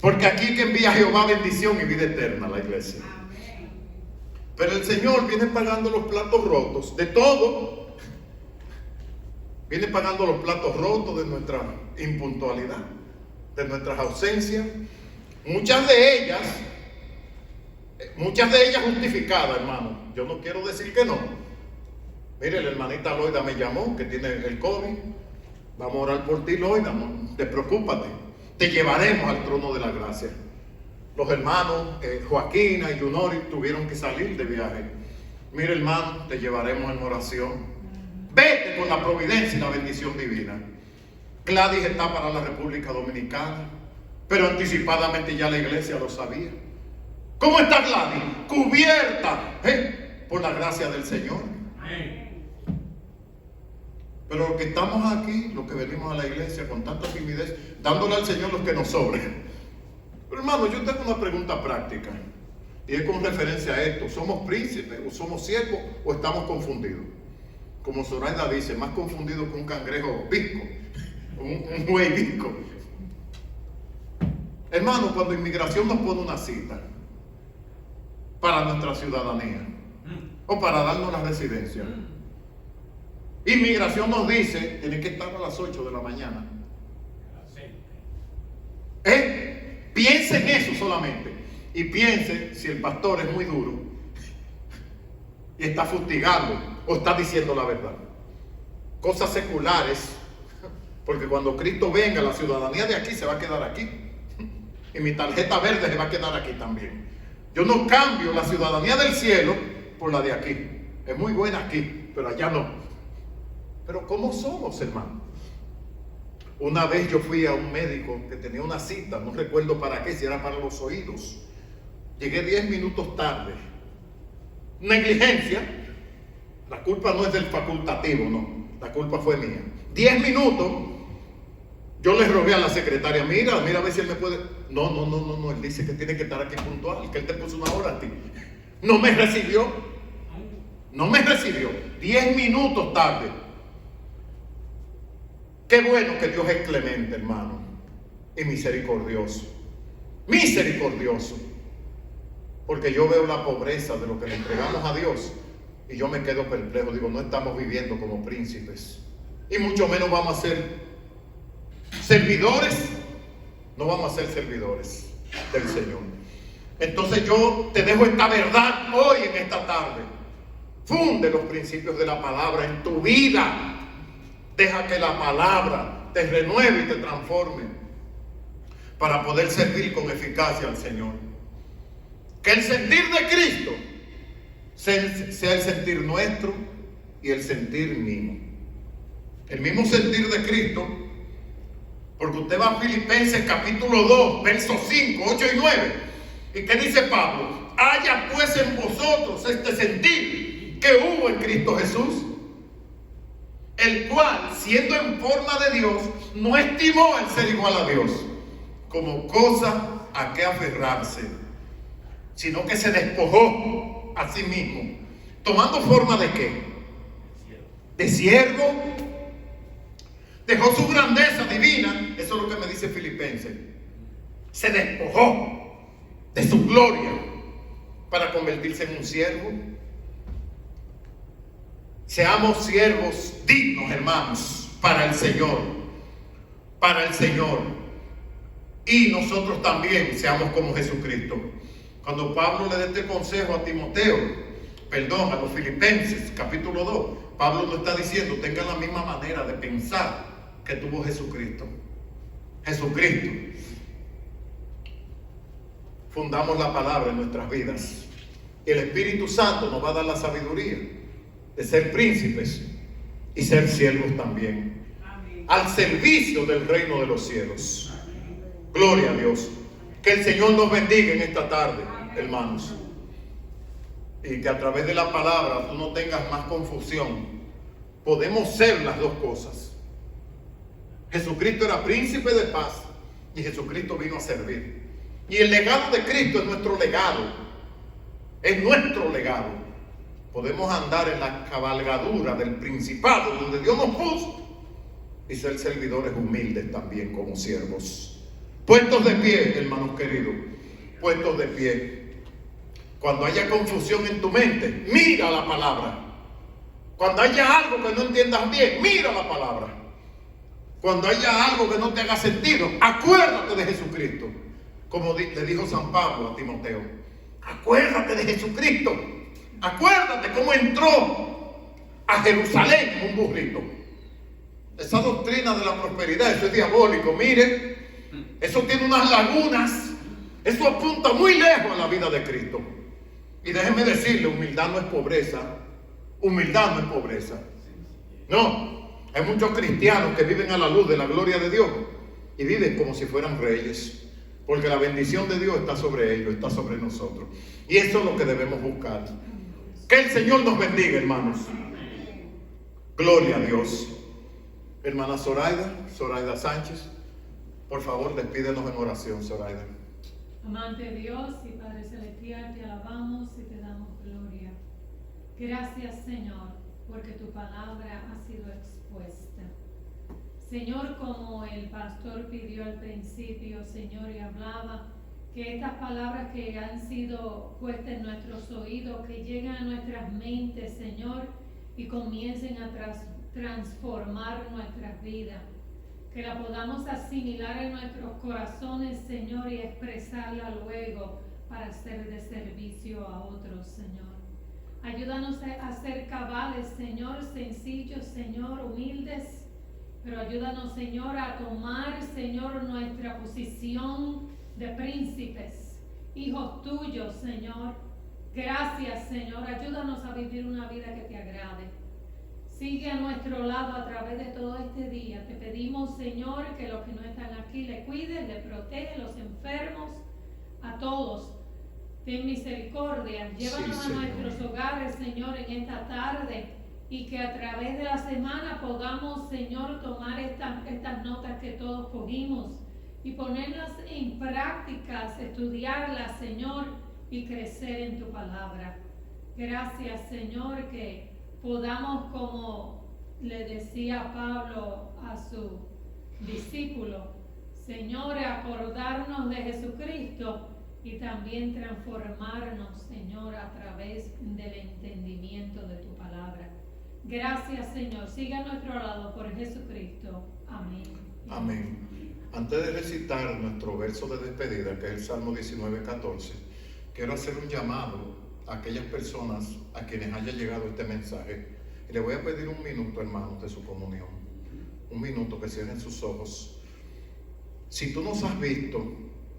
Porque aquí que envía Jehová bendición y vida eterna a la iglesia. Pero el Señor viene pagando los platos rotos de todo. viene pagando los platos rotos de nuestra impuntualidad, de nuestras ausencias, muchas de ellas justificadas, hermano. Yo no quiero decir que no. Mire, la hermanita Loida me llamó, que tiene el COVID. Vamos a orar por ti, Loida, no te preocúpate, te llevaremos al trono de la gracia. Los hermanos Joaquina y Junori tuvieron que salir de viaje. Mire, hermano, te llevaremos en oración. Vete con la providencia y la bendición divina. Gladys está para la República Dominicana, pero anticipadamente ya la iglesia lo sabía. ¿Cómo está Gladys? Cubierta por la gracia del Señor. Pero los que estamos aquí, los que venimos a la iglesia con tanta timidez, dándole al Señor los que nos sobren. Pero hermano, yo tengo una pregunta práctica, y es con referencia a esto. ¿Somos príncipes o somos siervos o estamos confundidos? Como Zoraida dice, más confundido que un cangrejo visco, un buey visco. Hermano, cuando inmigración nos pone una cita para nuestra ciudadanía o para darnos la residencia, inmigración nos dice, tiene que estar a las 8 de la mañana. Piense en eso solamente. Y piense si el pastor es muy duro y está fustigando o está diciendo la verdad. Cosas seculares, porque cuando Cristo venga, la ciudadanía de aquí se va a quedar aquí. Y mi tarjeta verde se va a quedar aquí también. Yo no cambio la ciudadanía del cielo por la de aquí. Es muy buena aquí, pero allá no. Pero ¿cómo somos, hermano? Una vez yo fui a un médico que tenía una cita, no recuerdo para qué, si era para los oídos. Llegué 10 minutos tarde. Negligencia. La culpa no es del facultativo, no. La culpa fue mía. 10 minutos. Yo le rogué a la secretaria, mira a ver si él me puede. No, él dice que tiene que estar aquí puntual, que él te puso una hora a ti. No me recibió. 10 minutos tarde. Qué bueno que Dios es clemente, hermano, y misericordioso. Porque yo veo la pobreza de lo que le entregamos a Dios y yo me quedo perplejo. Digo, no estamos viviendo como príncipes, y mucho menos vamos a ser servidores. No vamos a ser servidores del Señor. Entonces yo te dejo esta verdad hoy en esta tarde. Funde los principios de la palabra en tu vida. Deja que la palabra te renueve y te transforme para poder servir con eficacia al Señor. Que el sentir de Cristo sea el sentir nuestro y el sentir mío. El mismo sentir de Cristo, porque usted va a Filipenses capítulo 2, versos 5, 8 y 9. ¿Y qué dice Pablo? Haya pues en vosotros este sentir que hubo en Cristo Jesús, el cual, siendo en forma de Dios, no estimó el ser igual a Dios como cosa a que aferrarse, sino que se despojó a sí mismo, tomando forma de ¿qué? De siervo. Dejó su grandeza divina. Eso es lo que me dice Filipenses. Se despojó de su gloria para convertirse en un siervo. Seamos siervos dignos, hermanos, para el Señor. Y nosotros también seamos como Jesucristo. Cuando Pablo le da este consejo a a los Filipenses, capítulo 2, Pablo no está diciendo tengan la misma manera de pensar que tuvo Jesucristo. Fundamos la palabra en nuestras vidas. Y el Espíritu Santo nos va a dar la sabiduría de ser príncipes y ser siervos también. Amén. Al servicio del reino de los cielos. Gloria a Dios. Que el Señor nos bendiga en esta tarde, hermanos. Y que a través de la palabra tú no tengas más confusión. Podemos ser las dos cosas. Jesucristo era príncipe de paz y Jesucristo vino a servir. Y el legado de Cristo es nuestro legado. Es nuestro legado. Podemos andar en la cabalgadura del principado donde Dios nos puso y ser servidores humildes también como siervos. Puestos de pie, hermanos queridos, puestos de pie. Cuando haya confusión en tu mente, mira la palabra Cuando haya algo que no entiendas bien, mira la palabra. Cuando haya algo que no te haga sentido, acuérdate de Jesucristo. Como le dijo San Pablo a Timoteo, acuérdate de Jesucristo. Acuérdate cómo entró a Jerusalén en un burrito. Esa doctrina de la prosperidad, eso es diabólico. Mire, eso tiene unas lagunas. Eso apunta muy lejos a la vida de Cristo. Y déjeme decirle, humildad no es pobreza. Humildad no es pobreza. No. Hay muchos cristianos que viven a la luz de la gloria de Dios y viven como si fueran reyes, porque la bendición de Dios está sobre ellos, está sobre nosotros. Y eso es lo que debemos buscar. Que el Señor nos bendiga, hermanos. Gloria a Dios. Hermana Zoraida Sánchez, por favor, despídenos en oración, Zoraida. Amante Dios y Padre Celestial, te alabamos y te damos gloria. Gracias, Señor, porque tu palabra ha sido expuesta. Señor, como el pastor pidió al principio, Señor, y hablaba, que estas palabras que han sido puestas en nuestros oídos, que lleguen a nuestras mentes, Señor, y comiencen a transformar nuestras vidas. Que la podamos asimilar en nuestros corazones, Señor, y expresarla luego para ser de servicio a otros, Señor. Ayúdanos a ser cabales, Señor, sencillos, Señor, humildes, pero ayúdanos, Señor, a tomar, Señor, nuestra posición de príncipes, hijos tuyos, Señor. Gracias, Señor, ayúdanos a vivir una vida que te agrade. Sigue a nuestro lado a través de todo este día. Te pedimos, Señor, que los que no están aquí le cuiden, le protegen, los enfermos, a todos. Ten misericordia, llévanos Sí, a nuestros hogares, Señor, en esta tarde, y que a través de la semana podamos, Señor, tomar estas notas que todos cogimos y ponerlas en prácticas, estudiarlas, Señor, y crecer en tu palabra. Gracias, Señor, que podamos, como le decía Pablo a su discípulo, Señor, acordarnos de Jesucristo y también transformarnos, Señor, a través del entendimiento de tu palabra. Gracias, Señor. Siga a nuestro lado por Jesucristo. Amén. Amén. Antes de recitar nuestro verso de despedida, que es el Salmo 19:14, quiero hacer un llamado a aquellas personas a quienes haya llegado este mensaje. Y le voy a pedir un minuto, hermanos, de su comunión. Un minuto, que cierren sus ojos. Si tú nos has visto,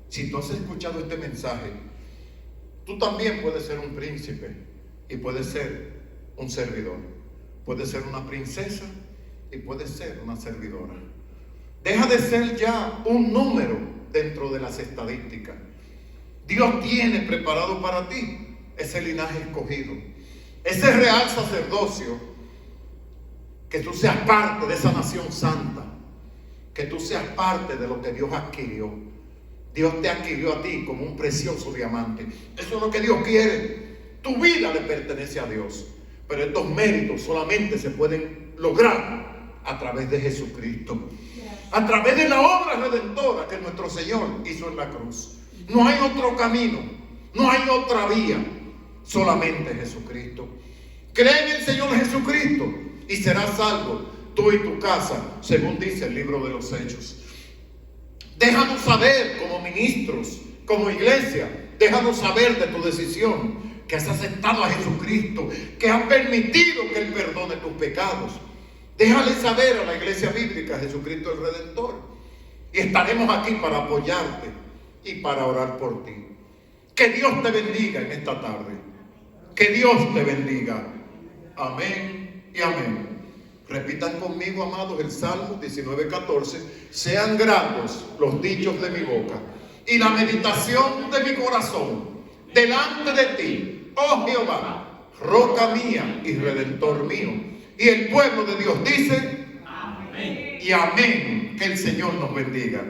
si tú has escuchado este mensaje, tú también puedes ser un príncipe y puedes ser un servidor. Puedes ser una princesa y puedes ser una servidora. Deja de ser ya un número dentro de las estadísticas. Dios tiene preparado para ti ese linaje escogido, ese real sacerdocio, que tú seas parte de esa nación santa, que tú seas parte de lo que Dios adquirió. Dios te adquirió a ti como un precioso diamante. Eso es lo que Dios quiere. Tu vida le pertenece a Dios. Pero estos méritos solamente se pueden lograr a través de Jesucristo. A través de la obra redentora que nuestro Señor hizo en la cruz. No hay otro camino. No hay otra vía. Solamente Jesucristo. Cree en el Señor Jesucristo y serás salvo, tú y tu casa, según dice el libro de los Hechos. Déjanos saber como ministros, como iglesia, déjanos saber de tu decisión, que has aceptado a Jesucristo, que has permitido que Él perdone tus pecados. Déjale saber a la iglesia bíblica, Jesucristo el Redentor, y estaremos aquí para apoyarte y para orar por ti. Que Dios te bendiga en esta tarde. Que Dios te bendiga. Amén y amén. Repitan conmigo, amados, el Salmo 19:14. Sean gratos los dichos de mi boca y la meditación de mi corazón delante de ti, oh Jehová, roca mía y redentor mío. Y el pueblo de Dios dice amén y amén. Que el Señor nos bendiga.